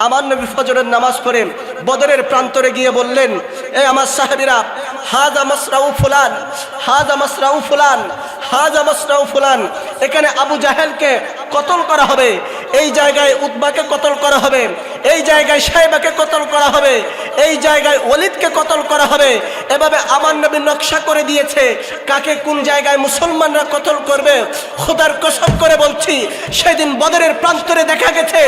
আমার নবী ফজরের নামাজ পড়ে বদরের প্রান্তরে গিয়ে বললেন, এ আমার সাহাবীরা, হাযা মাসরাউ ফুলান, হাযা মাসরাউ ফুলান, হাযা মাসরাউ ফুলান। এখানে আবু জাহেলকে কতল করা হবে, এই জায়গায় উতবাকে কতল করা হবে, এই জায়গায় শাইবাকে কতল করা হবে, এই জায়গায় ওয়ালিদকে কতল করা হবে। এভাবে আমার নবী নকশা করে দিয়েছে কাকে কোন জায়গায় মুসলমানরা কতল করবে। খোদার কসম করে বলছি, সেদিন বদরের প্রান্তরে দেখা গেছে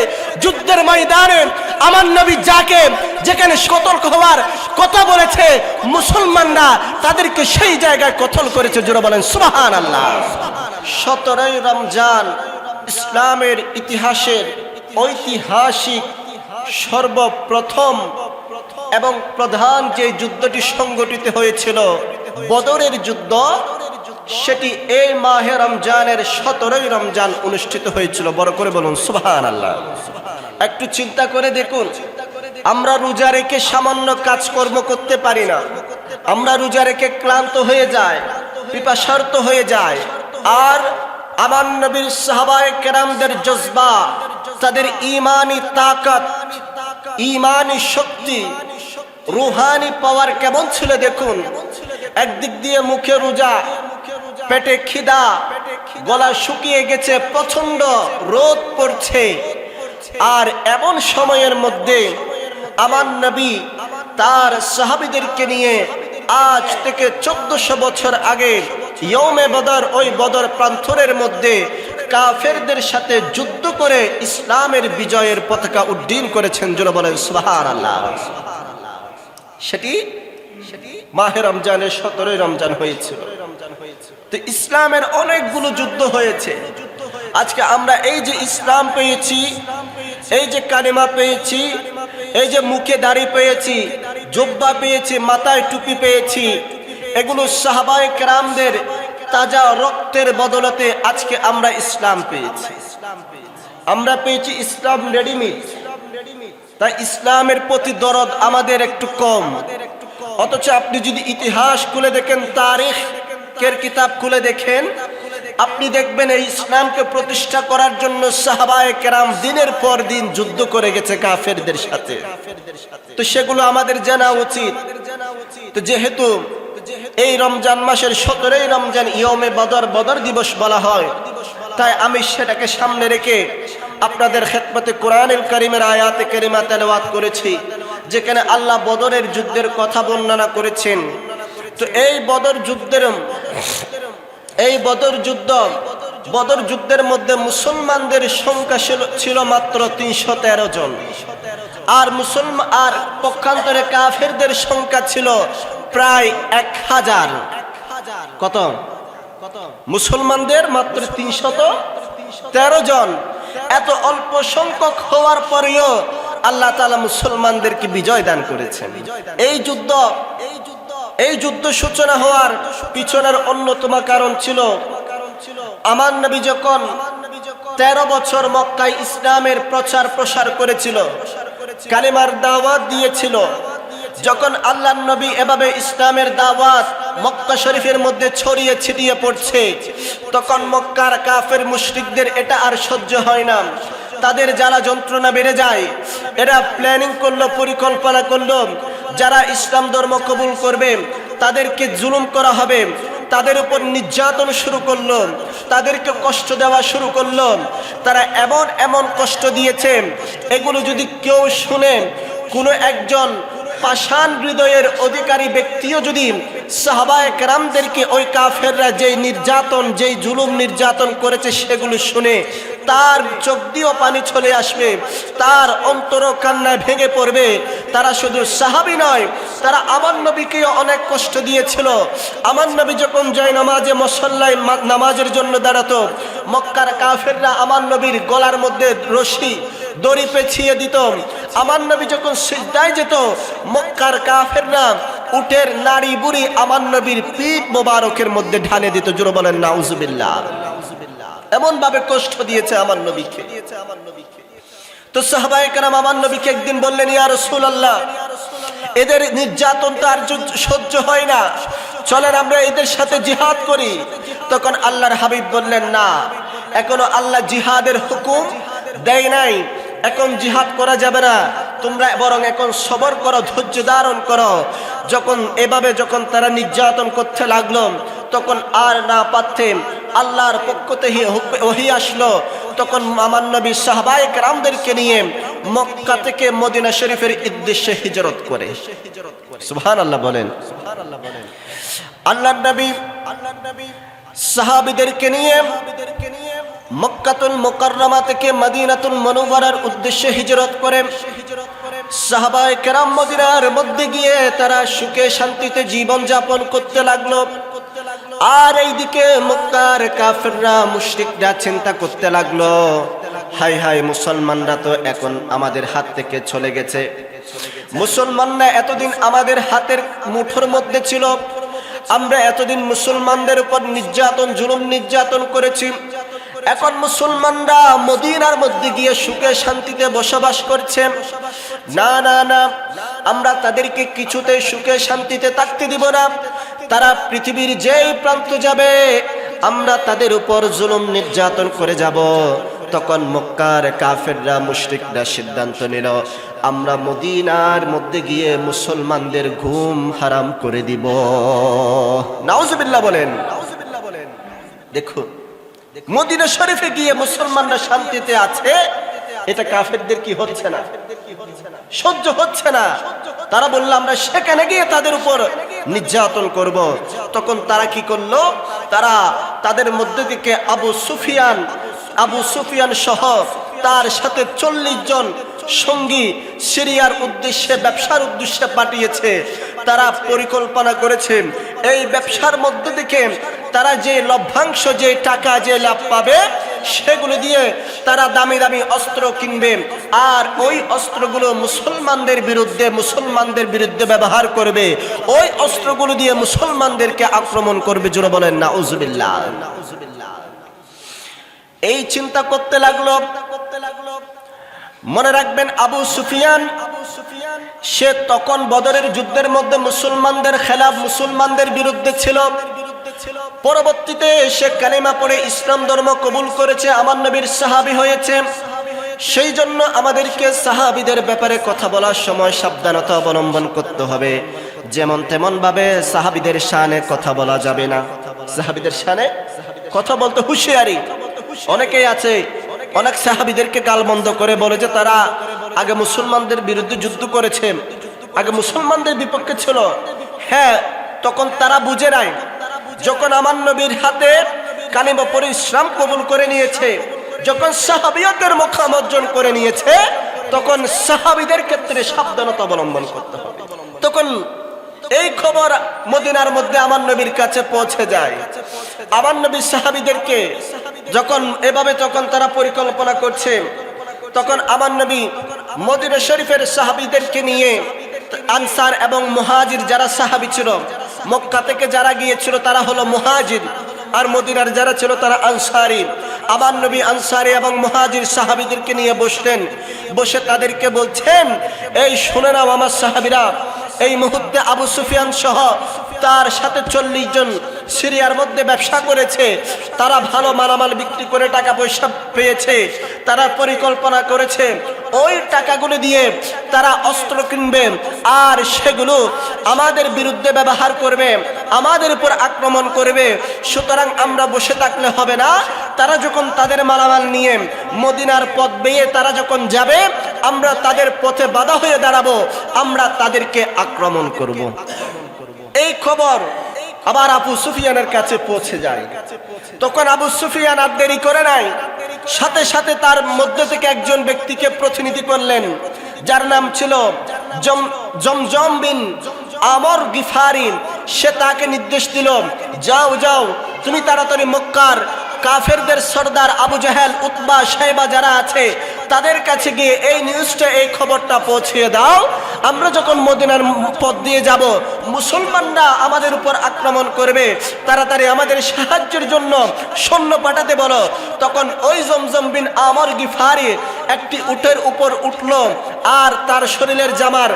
যুদ্ধের ময়দানে আমার নবী যাকে যেখানে কতল হওয়ার কথা বলেছে, মুসলমানরা তাদেরকে সেই জায়গায় কতল করেছে। জোরে বলেন সুবহানাল্লাহ। 17ই রমজান ইসলামের ইতিহাসের ঐতিহাসিক সর্বপ্রথম এবং প্রধান যে যুদ্ধটি সংগঠিত হয়েছিল, বদরের যুদ্ধ, সেটি এই মাহে রমজানের 17ই রমজান অনুষ্ঠিত হয়েছিল। বড় করে বলুন সুবহানাল্লাহ। একটু চিন্তা করে দেখুন, আমরা রোজা রেখে সামান্য কাজকর্ম করতে পারি না, আমরা রোজা রেখে ক্লান্ত হয়ে যায়, পিপাসার্ত হয়ে যায়। আর আমার নবীর সাহাবায়ে কেরামদের জজবা, তাদের ঈমানি তাকাত, ঈমানি শক্তি, রুহানি পাওয়ার কেমন ছিল দেখুন। একদিক দিয়ে মুখে রোজা, পেটে খিদা, গলা শুকিয়ে গেছে, প্রচন্ড রোদ পড়ছে। আর এমন সময়ের মধ্যে আমার নবী তার সাহাবীদেরকে নিয়ে আজ থেকে 1400 বছর আগে ইয়ৌমে বদর, ওই বদর প্রান্তরের মধ্যে কাফেরদের সাথে যুদ্ধ করে ইসলামের বিজয়ের পতাকা উড্ডীন করেছেন। জোরে বলেন সুবহানাল্লাহ। সেটি মাহে রমজানের 17ই রমজান হয়েছিল। তো ইসলামের অনেকগুলো যুদ্ধ হয়েছে। আজকে আমরা এই যে ইসলাম পেয়েছি, এই যে কালিমা পেয়েছি, এই যে মুখে দাড়ি পেয়েছি, জুব্বা পেয়েছি, মাথায় টুপি পেয়েছি, এগুলো সাহাবায়ে কেরামদের তাজা রক্তের বদলতে আজকে আমরা ইসলাম পেয়েছি। আমরা পেয়েছি ইসলাম রেডিমেড। তাই ইসলামের প্রতি দরদ আমাদের একটু কম। অথচ আপনি যদি ইতিহাস খুলে দেখেন, তারিখের কিতাব খুলে দেখেন, আপনি দেখবেন এই ইসলামকে প্রতিষ্ঠা করার জন্য সাহাবায়ে কেরাম দিনের পর দিন যুদ্ধ করে গেছে কাফেরদের সাথে। তো সেগুলো আমাদের জানা উচিত। তো যেহেতু এই রমজান মাসের 17ই রমজান ইয়মে বদর, বদর দিবস বলা হয়, তাই আমি সেটাকে সামনে রেখে আপনাদের খেদমতে কোরআনুল কারীমের আয়াতে কারিমা তেলাওয়াত করেছি, যেখানে আল্লাহ বদরের যুদ্ধের কথা বর্ণনা করেছেন। তো এই বদর যুদ্ধের মধ্যে মুসলমানদের সংখ্যা ছিল মাত্র 313 জন, আর পক্ষান্তরে কাফেরদের সংখ্যা ছিল প্রায় 1000। কত? মুসলমানদের মাত্র 313 জন। এত অল্প সংখ্যক হওয়ার পরেও আল্লাহ তাআলা মুসলমানদেরকে বিজয় দান করেছেন। এই যুদ্ধ সূচনা হওয়ার পিছনের অন্যতম কারণ ছিল, আমার নবী যখন 13 বছর মক্কায় ইসলামের প্রচার প্রসার করেছিল, কালিমার দাওয়াত দিয়েছিল, যখন আল্লাহর নবী এভাবে ইসলামের দাওয়াত মক্কা শরীফের মধ্যে ছড়িয়ে ছিটিয়ে পড়ছে, তখন মক্কার কাফের মুশরিকদের এটা আর সহ্য হয় না। তাদের জ্বালা যন্ত্রণা বেড়ে যায়। এরা প্ল্যানিং করলো, পরিকল্পনা করলো, যারা ইসলাম ধর্ম কবুল করবে তাদেরকে জুলুম করা হবে, তাদের উপর নির্যাতন শুরু করলো, তাদেরকে কষ্ট দেওয়া শুরু করলো। তারা এমন কষ্ট দিয়েছে, এগুলো যদি কেউ শুনে, কোনো একজন পাষাণ হৃদয়ের অধিকারী ব্যক্তিও যদি সাহাবায়ে কেরামদেরকে ওই কাফেররা যেই নির্যাতন, যেই জুলুম নির্যাতন করেছে সেগুলো শুনে তার চোখ দিয়েও পানি চলে আসবে, তার অন্তর কান্নায় ভেঙে পড়বে। তারা শুধু সাহাবী নয়, তারা আমার নবীকেও অনেক কষ্ট দিয়েছিল। আমার নবী যখন যায় নামাজে মুসল্লায় নামাজের জন্য দাঁড়াতো, মক্কার কাফেররা আমার নবীর গলার মধ্যে রশি, দড়ি পেঁচিয়ে দিত। আমার নবী যখন সিজদায় যেত, মক্কার কাফেররা উটের নাড়ি বুড়ি আমার নবীর পিঠ মোবারকের মধ্যে ঢালে দিত। জোরে বলেন নাউজুবিল্লাহ। এমন ভাবে কষ্ট দিয়েছে আমার নবীকে। তো সাহাবায়ে কেরাম আমার নবীকে একদিন বললেন, ইয়া রাসূলুল্লাহ, এদের নির্যাতন তো আর সহ্য হয় না, চলেন আমরা এদের সাথে জিহাদ করি। তখন আল্লাহর হাবিব বললেন, না, এখনো আল্লাহ জিহাদের হুকুম দেয় নাই, এখন জিহাদ করা যাবে না, তোমরা বরং এখন সবর করো, ধৈর্য ধারণ করো। যখন তারা নির্যাতন করতে লাগলো, তখন আর না পারতে আল্লাহর পক্ষ থেকে ওহী আসলো। তখন আমার নবী সাহাবায়ে কেরামদেরকে নিয়ে মক্কা থেকে মদিনা শরীফের উদ্দেশ্যে হিজরত করে। সুবহানাল্লাহ বলেন। আল্লাহর নবী সাহাবীদেরকে নিয়ে মক্কাতুল মুকাররমা থেকে মদিনাতুল মুনাওয়ারার উদ্দেশ্যে হিজরত করে। সাহাবায়ে কেরাম মদিনার মধ্যে গিয়ে তারা সুখে শান্তিতে জীবন যাপন করতে লাগলো। আর এইদিকে মক্কার কাফেররা মুশরিকরা চিন্তা করতে লাগলো, হায় হায়, মুসলমানরা তো এখন আমাদের হাত থেকে চলে গেছে। মুসলমানরা এতদিন আমাদের হাতের মুঠোর মধ্যে ছিল, আমরা এতদিন মুসলমানদের উপর জুলুম নির্যাতন করেছি। এখন মুসলমানরা মদিনার মধ্যে গিয়ে সুখে শান্তিতে বসবাস করছে। না না না, আমরা তাদেরকে কিছুতেই সুখে শান্তিতে থাকতে দিব না। তারা পৃথিবীর যেই প্রান্ত যাবে, আমরা তাদের উপর জুলুম নির্যাতন করে যাব। তখন মক্কার কাফেররা মুশরিকরা সিদ্ধান্ত নিল, আমরা মদিনার মধ্যে গিয়ে মুসলমানদের ঘুম হারাম করে দিব। নাউজুবিল্লাহ বলেন। দেখো, মদিনা শরীফে গিয়ে মুসলমানরা শান্তিতে আছে, এটা কাফেরদের কি হচ্ছে না, সহ্য হচ্ছে না। তারা বলল আমরা সেখানে গিয়ে তাদের উপর নির্যাতন করব। তখন তারা কি করলো, তারা তাদের মধ্যে থেকে আবু সুফিয়ান সহ তার সাথে 40 জন সঙ্গী সিরিয়ার উদ্দেশ্যে, ব্যবসার উদ্দেশ্যে পাঠিয়েছে। তারা পরিকল্পনা করেছে এই ব্যবসার মধ্যে থেকে তারা যে লভ্যাংশ, যে টাকা, যে লাভ পাবে, সেগুলো দিয়ে তারা দামি দামি অস্ত্র কিনবে। আর ওই অস্ত্রগুলো মুসলমানদের বিরুদ্ধে ব্যবহার করবে। ওই অস্ত্রগুলো দিয়ে মুসলমানদেরকে আক্রমণ করবে। জোরে বলেন নাউজুবিল্লাহ। এই চিন্তা করতে লাগলো। মনে রাখবেন, আবু সুফিয়ান সে তখন বদরের যুদ্ধের মধ্যে মুসলমানদের খেলাফ, মুসলমানদের বিরুদ্ধে ছিল। পরবর্তীতে সে কালিমা পড়ে ইসলাম ধর্ম কবুল করেছে, আমার নবীর সাহাবী হয়েছে। সেই জন্য আমাদেরকে সাহাবীদের ব্যাপারে কথা বলার সময় সাবধানতা অবলম্বন করতে হবে। যেমন তেমন ভাবে সাহাবীদের শানে কথা বলা যাবে না। সাহাবীদের শানে কথা বলতে হুঁশিয়ারি। অনেকেই আছে, অনেক সাহাবীদেরকে গালমন্দ করে বলে যে তারা আগে মুসলমানদের বিরুদ্ধে যুদ্ধ করেছে, আগে মুসলমানদের বিপক্ষে ছিল। হ্যাঁ, তখন তারা বুঝে নাই, যখন আমার নবীর হাতে কালিমা পড়ে ইসলাম কবুল করে নিয়েছে, যখন সাহাবিয়তের মুকাম অর্জন করে নিয়েছে, তখন সাহাবীদের ক্ষেত্রে সাবধানতা অবলম্বন করতে হবে। তখন এই খবর মদিনার মধ্যে আমার নবীর কাছে পৌঁছে যায়। আমার নবী সাহাবীদেরকে যখন এভাবে, তখন তারা পরিকল্পনা করছে, তখন আমার নবী মদিনা শরীফের সাহাবীদেরকে নিয়ে আনসার এবং মুহাজির যারা সাহাবী ছিল, মক্কা থেকে যারা গিয়েছিল তারা হলো মুহাজির, আর মদিনার যারা ছিল তারা আনসারী। আমার নবী আনসারী এবং মুহাজির সাহাবীদেরকে নিয়ে বসলেন। বসে তাদেরকে বলছেন, এই শুনে নাও আমার সাহাবীরা, এই মুহূর্তে আবু সুফিয়ান সহ তার সাথে 40 জন সিরিয়ার মধ্যে ব্যবসা করেছে। তারা ভালো মালামাল বিক্রি করে টাকা পয়সা পেয়েছে। তারা পরিকল্পনা করেছে ওই টাকাগুলো দিয়ে তারা অস্ত্র কিনবে, আর সেগুলো আমাদের বিরুদ্ধে ব্যবহার করবে, আমাদের উপর আক্রমণ করবে। সুতরাং আমরা বসে থাকলে হবে না। তারা যখন তাদের মালামাল নিয়ে মদিনার পথ বেয়ে তারা যখন যাবে, আমরা তাদের পথে বাধা হয়ে দাঁড়াবো, আমরা তাদেরকে আক্রমণ করব। এই খবর আবার আবু সুফিয়ানের কাছে পৌঁছে যায়। তখন আবু সুফিয়ান আর দেরি করে নাই, সাথে সাথে তার মধ্যে থেকে একজন ব্যক্তিকে প্রতিনিধি করলেন, যার নাম ছিল জমজম বিন আমর গিফারি। সে তাকে নির্দেশ দিল, যাও যাও, তুমি তাড়াতাড়ি মক্কার কাফেরদের সর্দার আবু জাহেল, উতবা, শাইবা যারা আছে তাদের কাছে গিয়ে এই নিউজটা, এই খবরটা পৌঁছিয়ে দাও। আমরা যখন মদিনার পথ দিয়ে যাব, মুসলমানরা আমাদের উপর আক্রমণ করবে, তাড়াতাড়ি আমাদের সাহায্যের জন্য সৈন্য পাঠাতে বলো। তখন ওই জমজম বিন আমর গিফারি একটি উটের উপর উঠল, আর তার শরীরের জামার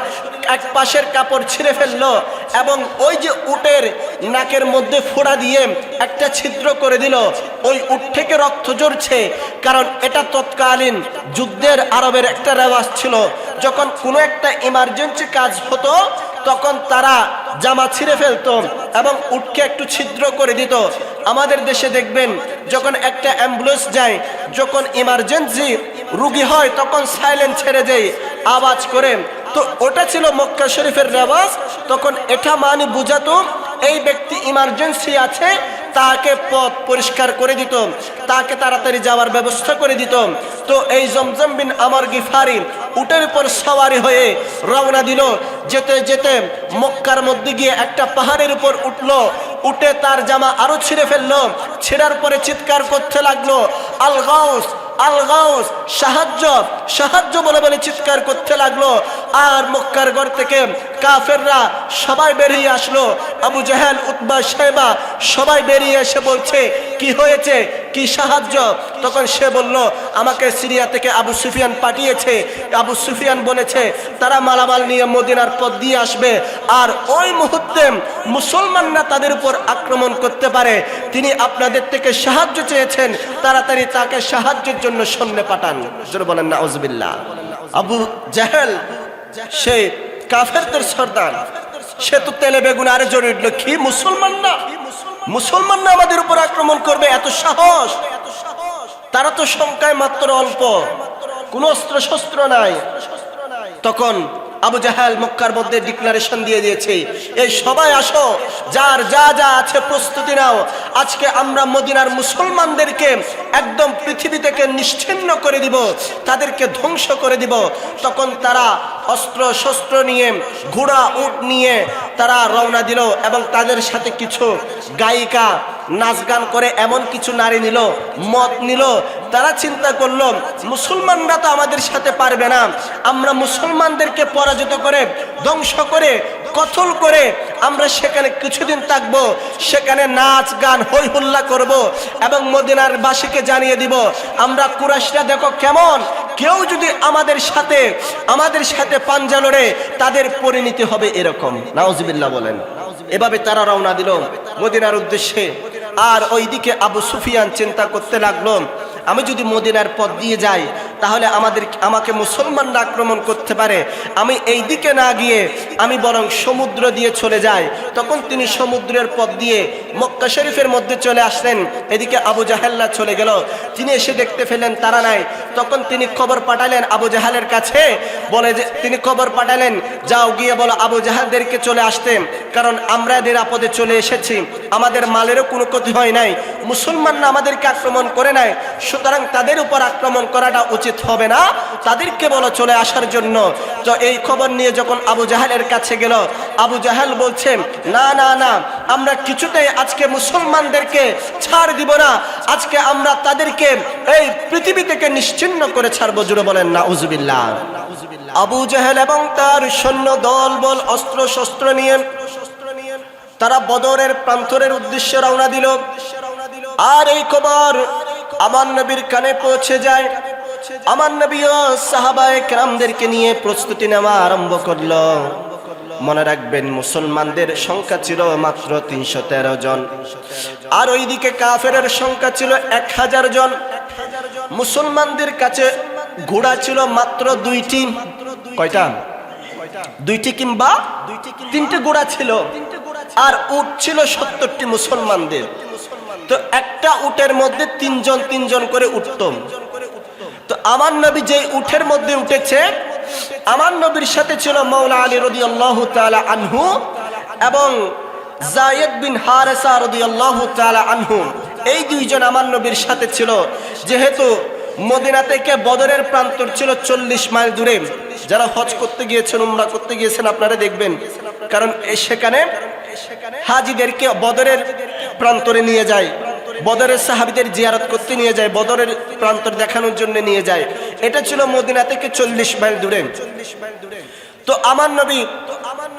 এক পাশের কাপড় ছিঁড়ে ফেললো এবং ওই যে উটের নাকের মধ্যে ফোড়া দিয়ে একটা ছিদ্র করে দিল। ওই উট থেকে রক্ত ঝরছে, কারণ এটা তৎকালীন যুদ্ধের আরবের একটা রেওয়াজ ছিল। যখন কোনো একটা ইমার্জেন্সি কাজ হতো তখন তারা জামা ছিঁড়ে ফেলতো এবং উটকে একটু ছিদ্র করে দিত। আমাদের দেশে দেখবেন যখন একটা অ্যাম্বুলেন্স যায়, যখন ইমার্জেন্সি রুগী হয় তখন সাইলেন্ট ছেড়ে দেয় আওয়াজ করে। তো ওটা ছিল মক্কা শরীফের রেওয়াজ। তখন এটা মানে বুঝাতো এই ব্যক্তি ইমার্জেন্সি আছে, তাকে পথ পরিষ্কার করে দিত, তাকে তাড়াতাড়ি যাওয়ার ব্যবস্থা করে দিত। তো এই জমজম বিন আমর গিফারি উটের উপর সওয়ারি হয়ে রওনা দিল। যেতে যেতে মক্কার মধ্যে গিয়ে একটা পাহাড়ের উপর উঠলো। উঠে তার জামা আরো ছিঁড়ে ফেললো। ছিঁড়ার পরে চিৎকার করতে লাগলো, আল গাউস আল গাউস, সাহায্য সাহায্য বলে বলে চিৎকার করতে লাগলো। আর মক্কার ঘর থেকে কাফেররা সবাই বেরিয়ে আসলো। আবু জাহেল, উতবা, শাইবা সবাই বেরিয়ে এসে বলছে, কি হয়েছে, কি সাহায্য? তখন সে বলল, আমাকে সিরিয়া থেকে আবু সুফিয়ান পাঠিয়েছে। আবু সুফিয়ান বলেছে তারা মালামাল নিয়ে মদিনার পথ দিয়ে আসবে, আর ওই মুহূর্তে মুসলমানরা তাদের উপর আক্রমণ করতে পারে। তিনি আপনাদের থেকে সাহায্য চেয়েছেন, তাড়াতাড়ি তাকে সাহায্যের জন্য সৈন্য পাঠান। জোরে বলেন নাউজুবিল্লাহ। আবু জাহেল সে কাফেরদের সর্দার, সে তো তেলে বেগুন আরে জড়িয়ে উঠলো, কি মুসলমানরা আমাদের উপর আক্রমণ করবে, এত সাহস! তারা তো সংখ্যায় মাত্র অল্প, কোন অস্ত্র শস্ত্র নাই। তখন আবু জাহেল মক্কার মধ্যে ডিক্লারেশন দিয়ে দিয়েছে, এই সবাই আসো, যার যা যা আছে প্রস্তুতি নাও, আজকে আমরা মদিনার মুসলমানদেরকে একদম পৃথিবী থেকে নিশ্চিহ্ন করে দিব, তাদেরকে ধ্বংস করে দিব। তখন তারা অস্ত্র শস্ত্র নিয়ে, ঘোড়া উট নিয়ে তারা রওনা দিল এবং তাদের সাথে কিছু গায়িকা নাচ গান করে এমন কিছু নারী নিল, মদ নিল। তারা চিন্তা করলো মুসলমানরা তো আমাদের সাথে পারবে না, আমরা মুসলমানদেরকে পরাজিত করে, ধ্বংস করে, কতল করে আমরা সেখানে কিছুদিন থাকবো, সেখানে নাচ গান হই হুল্লা করব এবং মদিনার বাসীকে জানিয়ে দিব, আমরা কুরাইশরা দেখো কেমন, কেউ যদি আমাদের সাথে পাঞ্জা লড়ে তাদের পরিণতি হবে এরকম। নাউজুবিল্লাহ বলেন। এভাবে তারা রওনা দিল মদিনার উদ্দেশ্যে। আর ওইদিকে আবু সুফিয়ান চিন্তা করতে লাগলো, আমি যদি মদিনার পথ দিয়ে যাই তাহলে আমাকে মুসলমানরা আক্রমণ করতে পারে, আমি এই দিকে না গিয়ে আমি বরং সমুদ্র দিয়ে চলে যাই। তখন তিনি সমুদ্রের পথ দিয়ে মক্কা শরীফের মধ্যে চলে আসলেন। এদিকে আবু জাহেল্লা চলে গেল, তিনি এসে দেখতে পেলেন তারা নাই। তখন তিনি খবর পাঠালেন আবু জাহেলের কাছে, বলে যে তিনি খবর পাঠালেন, যাও গিয়ে বলো আবু জাহেলদেরকে চলে আসতে, কারণ আমরা নিরাপদে চলে এসেছি, আমাদের মালেরও কোনো ক্ষতি হয় নাই, মুসলমানরা আমাদেরকে আক্রমণ করে নাই, সুতরাং তাদের উপর আক্রমণ করাটা উচিত হবে না, তাদেরকে বলো চলে আসার জন্য। তো এই খবর নিয়ে যখন আবু জাহেলের কাছে গেল, আবু জাহেল বলছে, না না না, আমরা কিছুতেই আজকে মুসলমানদেরকে ছাড় দিব না, আজকে আমরা তাদেরকে এই পৃথিবী থেকে নিশ্চিহ্ন করে ছাড়বো। জুড়ে বলেন নাউজুবিল্লাহ। আবু জাহেল এবং তার সৈন্য দল বল অস্ত্র শস্ত্র নিয়ে তারা বদরের প্রান্তরের উদ্দেশ্যে রওনা দিল। আর এই খবর আমার নবীর কানে পৌঁছে যায়। আমার নবীও সাহাবায়ে কেরামদেরকে নিয়ে প্রস্তুতি নেওয়া আরম্ভ করলো। মনে রাখবেন মুসলমানদের সংখ্যা ছিল মাত্র 313 জন, আর ওইদিকে কাফেরের সংখ্যা ছিল 1000 জন। মুসলমানদের কাছে ঘোড়া ছিল মাত্র 2টি। কয়টা? 2টি কিংবা 3টে ঘোড়া ছিল, আর উট ছিল 70টি মুসলমানদের। তো একটা উটের মধ্যে 3 জন করে উঠতম। তো আমার নবী যে উটের মধ্যে উঠেছে, আমার নবীর সাথে ছিল মাওলা আলী রাদিয়াল্লাহু তাআলা আনহু এবং যায়েদ বিন হারেসা রাদিয়াল্লাহু তাআলা আনহু। এই দুইজন আমার নবীর সাথে ছিল। যেহেতু মদিনা থেকে বদরের প্রান্তর ছিল 40 মাইল দূরে। যারা হজ করতে গিয়েছেন, উমরা করতে গিয়েছেন, আপনারা দেখবেন, কারণ সেখানে হাজিদেরকে বদরের প্রান্তরে নিয়ে যায়, বদরের সাহাবীদের জিয়ারত করতে নিয়ে যায়, বদরের প্রান্তর দেখানোর জন্য নিয়ে যায়। এটা ছিল মদিনা থেকে 40 মাইল দূরে। তো আমার নবী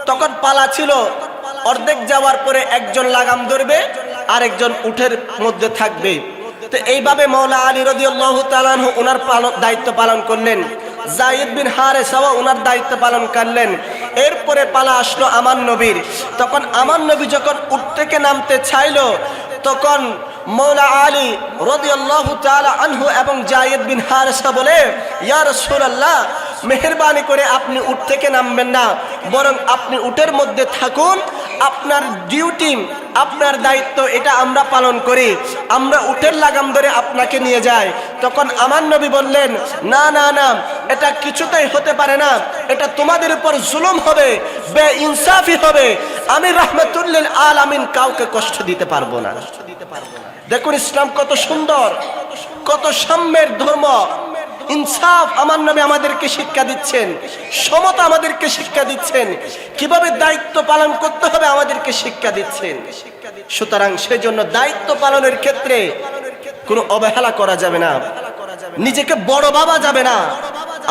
তখন পালা ছিল, অর্ধেক যাওয়ার পরে একজন লাগাম ধরবে, আরেকজন উটের মধ্যে থাকবে। তো এইভাবে মাওলা আলী রাদিয়াল্লাহু তাআলা আনহু ওনার দায়িত্ব পালন করলেন, যায়েদ বিন হারেসা ওনার দায়িত্ব পালন করলেন। এরপরে পালা আসলো আমার নবীর। তখন আমার নবী যখন উট থেকে নামতে চাইলো, তখন মৌলা আলী রাদিয়াল্লাহু তাআলা আনহু এবং যায়েদ বিন হারেসা বলে, ইয়া রাসূলুল্লাহ, মেহেরবানি করে আপনি উট থেকে নামবেন না, বরং আপনি উটের মধ্যে থাকুন, আপনার ডিউটি, আপনার দায়িত্ব এটা আমরা পালন করি, আমরা উটের লাগাম ধরে আপনাকে নিয়ে যাই। তখন আমার নবী বললেন, না না না, এটা কিছুতেই হতে পারে না, এটা তোমাদের উপর জুলুম হবে, বেইনসাফি হবে, আমি রাহমাতুল লিল আলামিন কাউকে কষ্ট দিতে পারবো না। দেখুন ইসলাম কত সুন্দর, কত সাম্যের ধর্ম, ইনসাফ আমার নবী আমাদেরকে শিক্ষা দিচ্ছেন, সমতা আমাদেরকে শিক্ষা দিচ্ছেন, কিভাবে দায়িত্ব পালন করতে হবে আমাদেরকে শিক্ষা দিচ্ছেন। সুতরাং সেজন্য দায়িত্ব পালনের ক্ষেত্রে কোনো অবহেলা করা যাবে না, নিজেকে বড় ভাবা যাবে না,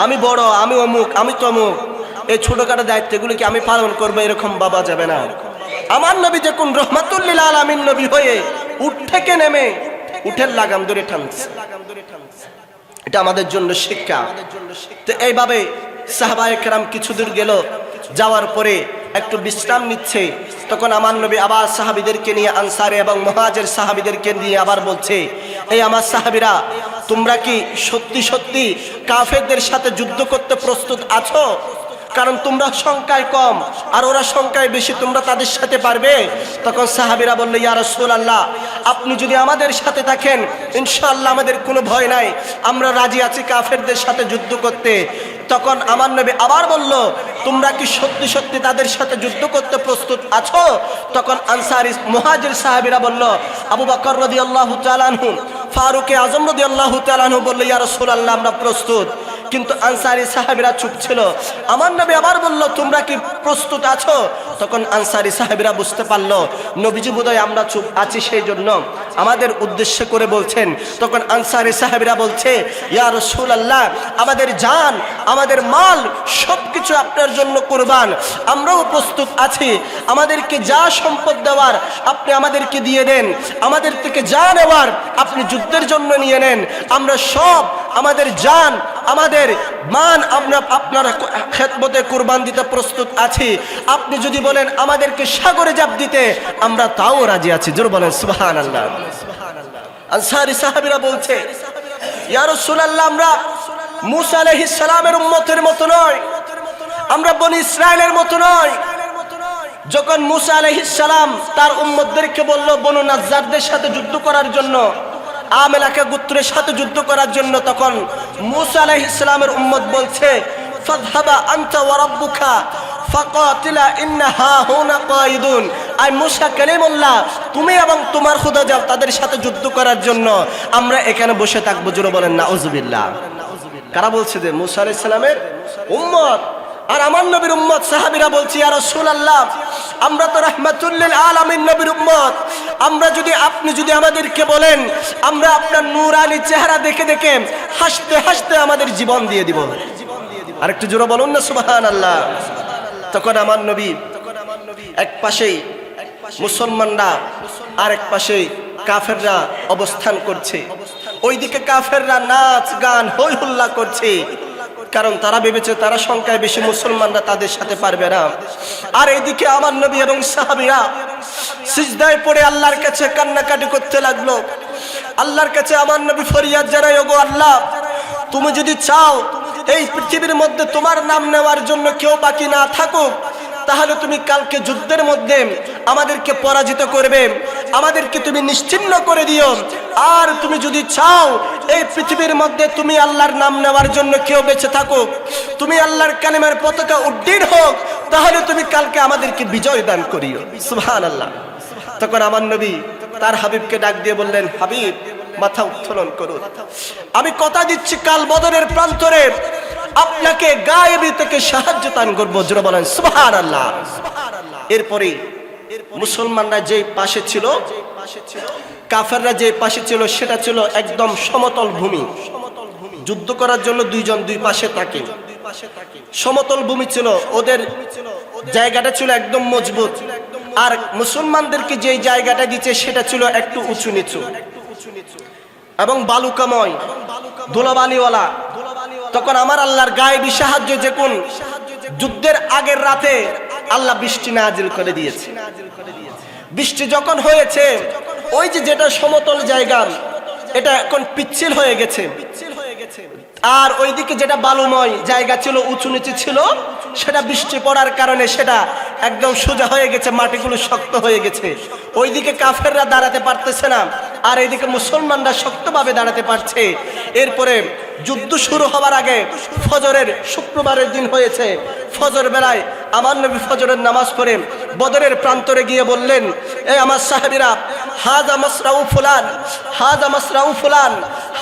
আমি বড়, আমি অমুক, আমি তমুক, এই ছোটখাটো দায়িত্বগুলিকে আমি পালন করবো, এরকম ভাবা যাবে না। আমার নবী যখন রাহমাতুল লিল আলামিন নবী হয়ে উট থেকে নেমে উটের লাগাম ধরে টানছে, এটা আমাদের জন্য শিক্ষা। তো এইভাবে সাহাবায়ে কেরাম কিছু দূর গেল, যাওয়ার পরে একটু বিশ্রাম নিচ্ছে। তখন আমার নবী আবার সাহাবীদেরকে নিয়ে, আনসারে এবং মুহাজির সাহাবীদেরকে নিয়ে আবার বলছে, এই আমার সাহাবীরা, তোমরা কি সত্যি সত্যি কাফেরদের সাথে যুদ্ধ করতে প্রস্তুত আছো? কারণ তোমরা সংখ্যায় কম আর ওরা সংখ্যায় বেশি, তোমরা তাদের সাথে পারবে? তখন সাহাবীরা বলল, ইয়া রাসূলুল্লাহ, আপনি যদি আমাদের সাথে থাকেন ইনশাআল্লাহ আমাদের কোনো ভয় নাই, আমরা রাজি আছি কাফেরদের সাথে যুদ্ধ করতে। তখন আমার নবী আবার বলল, তোমরা কি সত্যি সত্যি তাদের সাথে যুদ্ধ করতে প্রস্তুত আছো? তখন আনসারী মুহাজির সাহাবীরা বলল, আবু বকর রাদিয়াল্লাহু তাআলা আনহু, ফারুক আযম রাদিয়াল্লাহু তাআলা আনহু বলল, ইয়া রাসূলুল্লাহ, আমরা প্রস্তুত। কিন্তু আনসারী সাহাবীরা চুপ ছিল। আমার নবী আবার বলল, তোমরা কি প্রস্তুত আছো? তখন আনসারী সাহাবীরা বুঝতে পারলো নবীজি বোধহয় আমরা চুপ আছি, সেই জন্য আমাদের উদ্দেশ্য করে বলছেন। তখন আনসারী সাহাবীরা বলছে, ইয়া রাসূলুল্লাহ, আমাদের জান, আমাদের মাল সবকিছু আপনার জন্য কুরবান, আমরাও প্রস্তুত আছি, আমাদেরকে যা সম্পদ দেওয়ার আপনি আমাদেরকে দিয়ে দেন, আমাদের থেকে যা নেওয়ার আপনি যুদ্ধের জন্য নিয়ে নেন, আমরা সব আমাদের জান, আমাদের মান আমরা আপনার খেদমতে কুরবান দিতে প্রস্তুত আছি। আপনি যদি বলেন আমাদেরকে সাগরে জাপ দিতে, আমরা তাও রাজি আছি। জোরে বলেন সুবহানাল্লাহ। আনসারী সাহাবীরা বলছে, ইয়া রাসূলুল্লাহ, আমরা মূসা আলাইহিস সালামের উম্মতের মতো নয়, আমরা বনি ইসরাইলের মতো নয়। যখন মূসা আলাইহিস সালাম তার উম্মতদেরকে বলল বনু নাজ্জারদের সাথে যুদ্ধ করার জন্য, আমেলাকা গোত্রের সাথে যুদ্ধ করার জন্য, তখন মূসা আলাইহিস সালামের উম্মত বলছে, ফাযহাবা আনতা ওয়া রাব্বুকা ফাকাতিলা ইন্নাহা হুনা কায়িদুন। আই মূসা কালিমুল্লাহ, তুমি এবং তোমার খোদা যাও তাদের সাথে যুদ্ধ করার জন্য, আমরা এখানে বসে থাকবো। জোরে বলেন নাউজুবিল্লাহ। কারা বলছে? যে মূসা আলাইহিস সালামের উম্মত আর আমার নবীর উম্মত। সাহাবীরা বলছে, ইয়া রাসূলুল্লাহ, আমরা তো রাহমাতুল লিল আলামিন নবীর উম্মত, আমরা যদি, আপনি যদি আমাদেরকে বলেন আমরা আপনার নূরানি চেহারা দেখে দেখে হাসতে হাসতে আমাদের জীবন দিয়ে দিব। আরেকটু জোরে বলুন না সুবহানাল্লাহ। তখন আমার নবী, এক পাশেই মুসলমানরা আর এক পাশে কাফেররা অবস্থান করছে। ওইদিকে কাফেররা নাচ গান হই হুল্লা করছে, কারণ তারা ভেবেছে তারা সংখ্যায় বেশি, মুসলমানরা তাদের সাথে পারবে না। আর এইদিকে আমার নবী এবং সাহাবীরা সিজদায় পড়ে আল্লাহর কাছে কান্নাকাটি করতে লাগলো। আল্লাহর কাছে আমার নবী ফরিয়াদ জানায়, ওগো আল্লাহ, তুমি যদি চাও এই পৃথিবীর মধ্যে তোমার নাম নেওয়ার জন্য কেউ বাকি না থাকুক, তাহলে তুমি কালকে যুদ্ধের মধ্যে আমাদেরকে পরাজিত করবে, আমাদেরকে তুমি নিশ্চিহ্ন করে দিও। আর তুমি যদি চাও এই পৃথিবীর মধ্যে তুমি আল্লাহর নাম নেওয়ার জন্য কেউ বেঁচে থাকুক, তুমি আল্লাহর কালিমার পতাকা উড্ডীন হোক, তাহলে তুমি কালকে আমাদেরকে বিজয় দান করিও। সুবহানাল্লাহ। তখন আমার নবী তার হাবিবকে ডাক দিয়ে বললেন, হাবিব, মাথা উত্তোলন করুন, আমি কথা দিচ্ছি কাল বদরের প্রান্তরে আপনাকে গায়েবী থেকে সাহায্য দান করবো। জোরে বলেন সুবহানাল্লাহ। এরপরে মুসলমানরা যে পাশে ছিল, কাফেররা যে পাশে ছিল, সেটা ছিল একদম সমতল ভূমি। যুদ্ধ করার জন্য দুইজন দুই পাশে থাকে, সমতল ভূমি ছিল, ওদের জায়গাটা ছিল একদম মজবুত। আর মুসলমানদেরকে যে জায়গাটা দিচ্ছে সেটা ছিল একটু উঁচু নিচু এবং বালুকাময়, ধুলাবালিওয়ালা। তখন আমার আল্লাহর গায়েবী সাহায্য যখন যুদ্ধের আগের রাতে আল্লাহ বৃষ্টি নাজিল করে দিয়েছে। বৃষ্টি যখন হয়েছে, ওই যে যেটা সমতল জায়গা এটা এখন পিচ্ছিল হয়ে গেছে, আর ওইদিকে যেটা বালুময় জায়গা ছিল, উঁচু নিচু ছিল, সেটা বৃষ্টি পড়ার কারণে সেটা একদম সোজা হয়ে গেছে, মাটিগুলো শক্ত হয়ে গেছে। ওইদিকে কাফেররা দাঁড়াতে পারতেছে না, আর এইদিকে মুসলমানরা শক্তভাবে দাঁড়াতে পারছে। এরপরে যুদ্ধ শুরু হওয়ার আগে ফজরের, শুক্রবারের দিন হয়েছে, ফজর বেলায় আমার নবী ফজরের নামাজ পড়ে বদরের প্রান্তরে গিয়ে বললেন, এই আমার সাহাবীরা, হাজা মাসরাউ ফুলান, হাজা মাসরাউ ফুলান,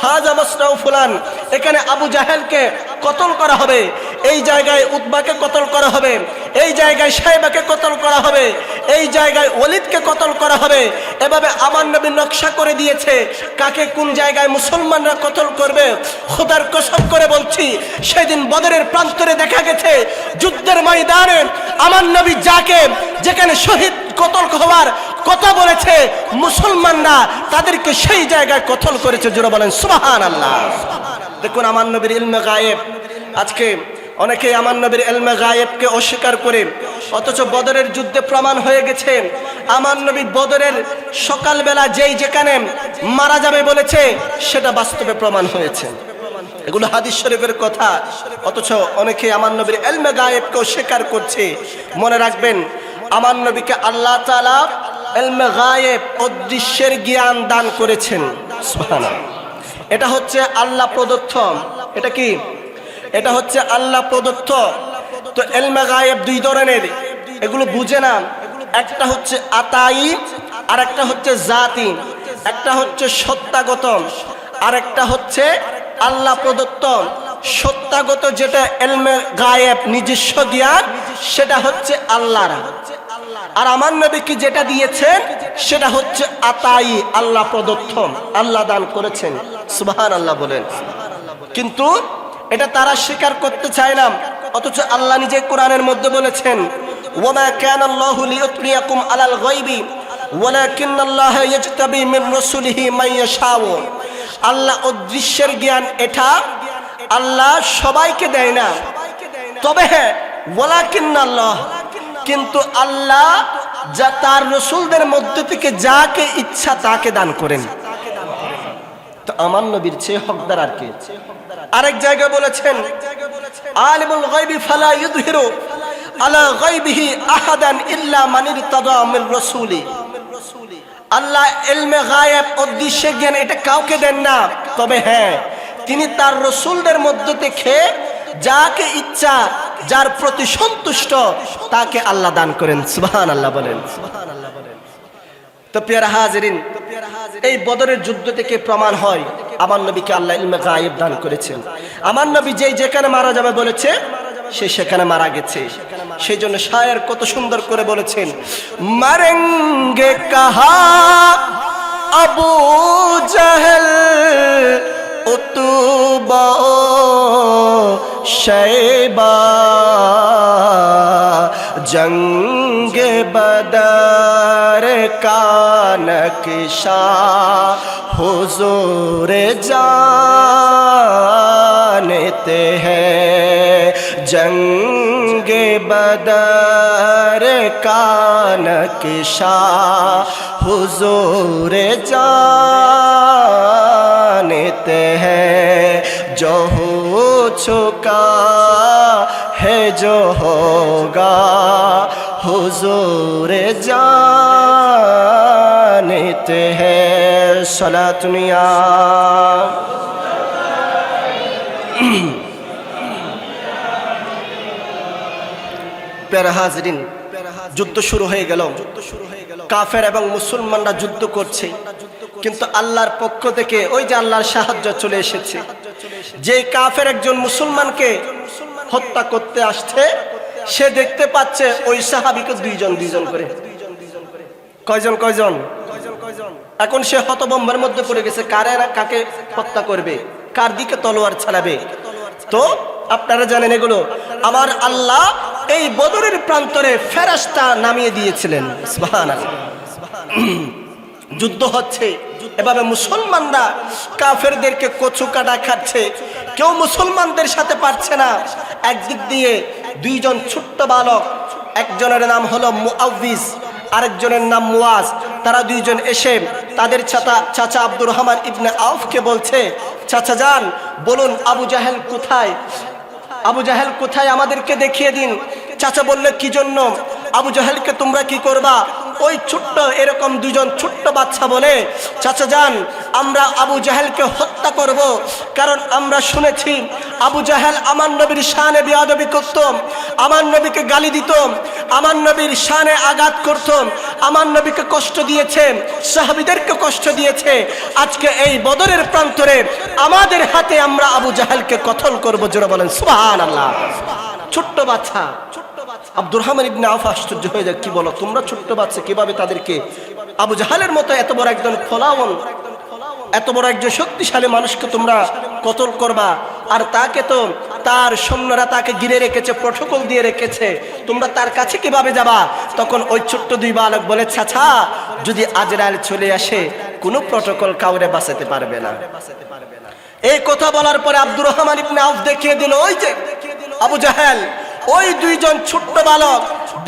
হাজা মাসরাউ ফুলান। এখানে আবু জাহেলকে কতল করা হবে, এই জায়গায় উতবাকে কতল করা হবে, এই জায়গায় সাইবাকে কতল করা হবে, এই জায়গায় ওলিদকে কতল করা হবে। এভাবে আমার নবী নকশা করে দিয়েছে কাকে কোন জায়গায় মুসলমানরা কতল করবে। খোদার কসম করে বলছি, সেদিন বদরের প্রান্তরে দেখা গেছে যুদ্ধের ময়দানে আমার নবী যাকে যেখানে শহীদ কতল হওয়ার কথা বলেছে, মুসলমানরা তাদেরকে সেই জায়গায় কতল করেছে। জোরে বলেন সুবহানাল্লাহ। দেখুন আমার নবীর ইলমে গায়েব। আজকে অনেকে আমার নবীর ইলমে গায়েবকে অস্বীকার করে, অথচ বদরের যুদ্ধে প্রমাণ হয়ে গেছে আমার নবী বদরের সকালবেলা যেই যেখানে মারা যাবে বলেছে সেটা বাস্তবে প্রমাণ হয়েছে। এগুলো হাদিস শরীফের কথা, অথচ অনেকে আমার নবীর ইলমে গায়েবকে অস্বীকার করছে। মনে রাখবেন, আমার নবীকে আল্লাহ তাআলা ইলমে গায়েব, অদৃশ্যের জ্ঞান দান করেছেন। সুবহানাল্লাহ। এটা হচ্ছে আল্লাহ প্রদত্ত। এটা কি? এটা হচ্ছে আল্লাহ প্রদত্ত। তো ইলমে গায়েব দুই ধরনের, এগুলো বুঝে না। একটা হচ্ছে আতাই, আর একটা হচ্ছে জাতি। একটা হচ্ছে সত্তাগত, আর একটা হচ্ছে আল্লাহ প্রদত্ত। সত্তাগত যেটা ইলমে গায়েব, নিজস্ব জ্ঞান, সেটা হচ্ছে আল্লাহর। আর আমার নবীকে যেটা দিয়েছেন সেটা হচ্ছে আতাই, আল্লাহ প্রদত্ত, আল্লাহ দান করেছেন। সুবহানাল্লাহ বলেন। কিন্তু এটা তারা স্বীকার করতে চায় না, অথচ আল্লাহ নিজে কোরআনের মধ্যে বলেছেন, ওয়ামা কানাল্লাহু লিইউতলিয়াকুম আলাল গায়বি ওয়ালাকিন্নাল্লাহা ইয়াজতাবি মিন রাসূলিহি মান ইয়াশাউ। আল্লাহ অদৃশ্যের জ্ঞান এটা আল্লাহ সবাইকে দেয় না, তবে হ্যাঁ ওয়ালাকিন্নাল্লাহ, কিন্তু আল্লাহ যা তার রাসূলদের মধ্যে থেকে যাকে ইচ্ছা তাকে দান করেন। তো আমার নবীর চেয়ে হকদার আর কে? আরেক জায়গায় বলেছেন, আলিমুল গায়বি ফালা ইযহিরু আলা গায়বিহি আহাদান ইল্লা মান ইরতাদা মিন রাসূলি। আল্লাহ ইলমে গায়েব, অদৃশ্য জ্ঞান এটা কাউকে দেন না, তবে হ্যাঁ তিনি তার রাসূলদের মধ্য থেকে যাকে ইচ্ছা, যার প্রতি সন্তুষ্ট, তাকে আল্লাহ দান করেন। সুবহানাল্লাহ বলেন। তো প্রিয় হাজিরিন, এই বদরের যুদ্ধ থেকে প্রমাণ হয় আমার নবীকে আল্লাহ ইলমে গায়েব দান করেছেন। আমার নবী যেই যেখানে মারা যাবে বলেছে সে সেখানে মারা গেছে। সেই জন্য শায়ের কত সুন্দর করে বলেছেন, মারেঙ্গে কাহা আবু জাহেল উতবা শাইবা জঙ্গে বদর का नक्शा हुजूर जानते हैं, जंग बदर का नक्शा हुजूर जानते हैं, जो हो चुका है जो होगा हुजूर जानते हैं। सलातुनिया প্যারা হাজরিন, যুদ্ধ শুরু হয়ে গেল। কাফের এবং মুসলমানরা যুদ্ধ করছে, কিন্তু আল্লাহর পক্ষ থেকে ওই যে আল্লাহর সাহায্য চলে এসেছে। যে কাফের একজন মুসলমানকে হত্যা করতে আসছে, সে দেখতে পাচ্ছে ওই সাহাবীকে দুইজন দুইজন করে। কয়জন কয়জন? এখন সে হতভম্বের মধ্যে পড়ে গেছে, কারে না কাকে হত্যা করবে, কার দিকে তলোয়ার চালাবে। তো আপনারা জানেন এগুলো আমার আল্লাহ এই বদরের প্রান্তরে ফেরেশতা নামিয়ে দিয়েছিলেন। সুবহানাল্লাহ। যুদ্ধ হচ্ছে, এভাবে মুসলমানরা কাফেরদেরকে কচু কাটা খাচ্ছে। কেউ মুসলমানদের সাথে পারছে না। একদিক দিয়ে দুইজন ছোট্ট বালক, একজনের নাম হলো মুআউযিজ, আরেকজনের নাম মুয়াজ। তারা দুইজন এসে তাদের চাচা আব্দুর রহমান ইবনে আউফকে বলছে, চাচা যান, বলুন আবু জাহেল কোথায়, আবু জাহেল কোথায়, আমাদেরকে দেখিয়ে দিন। চাচা বললে কি জন্য? আবু জাহেলকে তোমরা কি করবা? ওই ছোট্ট এরকম দুজন ছোট্ট বাচ্চা বলে, চাচা যান, আমরা আবু জাহেলকে হত্যা করব, কারণ আমরা শুনেছি আবু জাহেল আমার নবীর শানে বেয়াদবি করত, আমার নবীকে গালি দিত, আমার নবীর শানে আঘাত করত, আমার নবীকে কষ্ট দিয়েছে, সাহাবীদেরকে কষ্ট দিয়েছে। আজকে এই বদরের প্রান্তরে আমাদের হাতে আমরা আবু জাহেলকে কতল করব। জোরে বলেন সুবহানাল্লাহ। ছোট্ট বাচ্চা আব্দুর রহমান ইবনে আউফ আশ্চর্য হয়ে যায়, কি বলো তোমরা, ছোট্ট বাচ্চা কিভাবে তাদেরকে আবু জাহেলের মতো এত বড় একজন ফলাওয়ান, এত বড় একজন শক্তিশালী মানুষকে তোমরা কতল করবা? আর তাকে তো তার সৈন্যরা তাকে ঘিরে রেখেছে, প্রটোকল দিয়ে রেখেছে, তোমরা তার কাছে কিভাবে যাবা? তখন ওই ছোট্ট দুই বালক বলে, চাচা যদি আজরাইল চলে আসে কোনো প্রটোকল কাউরে বাঁচাতে পারবে না। এই কথা বলার পরে আব্দুর রহমান ইবনে আউফ দেখিয়ে দিল, ওই যে আবু জাহেল। ওই দুইজন ছোট্ট বালক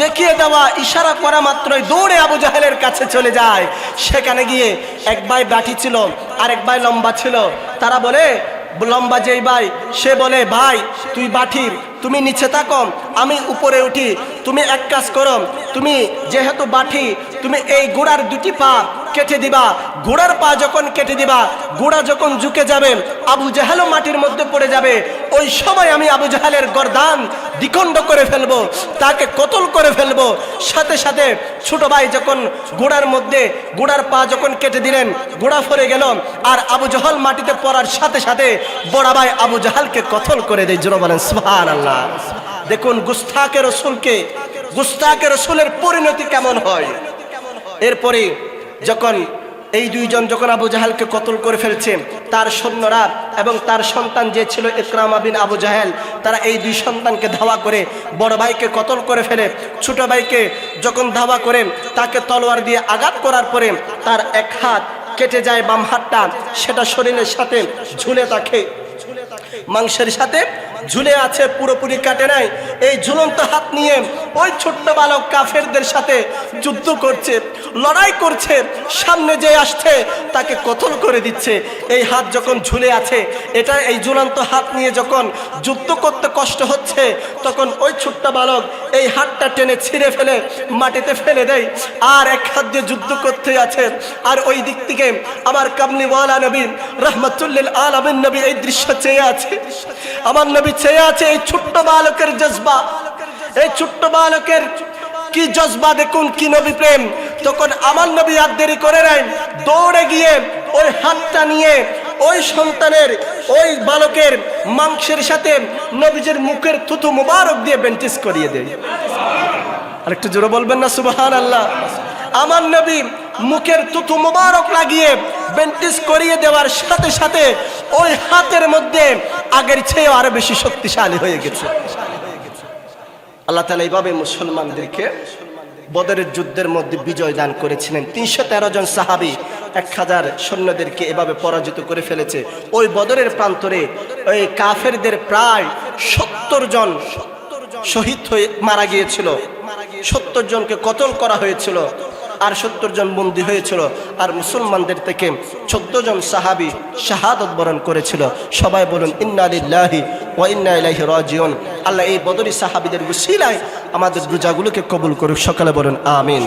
দেখিয়ে দেওয়া ইশারা করা মাত্রই দৌড়ে আবু জাহেলের কাছে চলে যায়। সেখানে গিয়ে এক ভাই বাটি ছিল আর এক ভাই লম্বা ছিল। তারা বলে, লম্বা যেই ভাই সে বলে, ভাই তুই বাটি, তুমি নিচে থাকো, আমি উপরে উঠি। তুমি এক কাজ করো, তুমি যেহেতু বাটি, তুমি এই ঘোড়ার দুটি পা কেটে দিবা। ঘোড়ার পা যখন কেটে দিবা, ঘোড়া যখন ঝুঁকে যাবে, আবু জাহেলও মাটির মধ্যে পড়ে যাবে। ওই সময় আমি আবু জাহেলের গর্দান দ্বিখণ্ড করে ফেলবো, তাকে কতল করে ফেলবো। সাথে সাথে ছোট ভাই যখন ঘোড়ার মধ্যে ঘোড়ার পা যখন কেটে দিলেন, ঘোড়া ফরে গেল, আর আবু জাহেল মাটিতে পড়ার সাথে সাথে বড় ভাই আবু জাহেলকে কতল করে দেয়। জোরে বলেন সুবহানাল্লাহ। দেখুন গুস্তাখে রাসূলকে, গুস্তাখে রাসূলের পরিণতি কেমন হয়। এরপরে যখন এই দুইজন যখন আবু জাহেলকে কতল করে ফেলছে, তার সৈন্যরা এবং তার সন্তান যে ছিল ইকরামা বিন আবু জাহেল, তারা এই দুই সন্তানকে ধাওয়া করে বড় ভাইকে কতল করে ফেলে। ছোট ভাইকে যখন ধাওয়া করে তাকে তলোয়ার দিয়ে আঘাত করার পরে তার এক হাত কেটে যায়, বাম হাতটা, সেটা শরীরের সাথে ঝুলে থাকে, মাংসের সাথে ঝুলে আছে, পুরোপুরি কাটে নাই। এই ঝুলন্ত হাত নিয়ে ওই ছোট্ট বালক কাফেরদের সাথে যুদ্ধ করছে, লড়াই করছে, সামনে যে আসছে তাকে কতল করে দিচ্ছে। এই হাত যখন ঝুলে আছে, এটা এই ঝুলন্ত হাত নিয়ে যখন যুদ্ধ করতে কষ্ট হচ্ছে, তখন ওই ছোট্ট বালক এই হাতটা টেনে ছিঁড়ে ফেলে মাটিতে ফেলে দেয়, আর এক হাত দিয়ে যুদ্ধ করতে আছে। আর ওই দিক থেকে আমার কামলিওয়ালা নবী রহমাতুল্লিল আলামিন নবী এই দৃশ্য চেয়ে আছে। আমার নবী চেয়ে আছে এই ছোট্ট বালকের জজবা, এই ছোট্ট বালকের কি জজবা, দেখুন কি নবী প্রেম। তখন আমার নবী আর দেরি করে নাই, দৌড়ে গিয়ে ওই হাতটা নিয়ে ওই সন্তানের, ওই বালকের মাংসের সাথে নবীজির মুখের থুতু মুবারক দিয়ে বেন্টিস করিয়ে দেয়। আর একটু জোরে বলবেন না সুবহানাল্লাহ। আমার নবী মুখের থুতু মুবারক লাগিয়ে বেন্টিস করিয়ে দেওয়ার সাথে সাথে ওই হাতের মধ্যে আগের চেয়ে আরো বেশি শক্তিশালী হয়ে গেছে। আল্লাহ তাআলা এইভাবে মুসলমানদেরকে বদরের যুদ্ধের মধ্যে বিজয় দান করেছিলেন। 313 জন সাহাবী 1000 সৈন্যদেরকে এভাবে পরাজিত করে ফেলেছে। ওই বদরের প্রান্তরে ওই কাফেরদের প্রায় 70 জন শহীদ হয়ে মারা গিয়েছিল, 70 জনকে কতল করা হয়েছিল, আর 70 জন বন্দী হয়েছিল। আর মুসলমানদের থেকে 14 জন সাহাবী শাহাদাত বরণ করেছিল। সবাই বলুন ইন্না লিল্লাহি ওয়া ইন্না ইলাইহি রাজিউন। আল্লাহ এই বদরি সাহাবীদের উসিলায় আমাদের রোজাগুলোকে কবুল করুক। সকালে বলুন আমিন।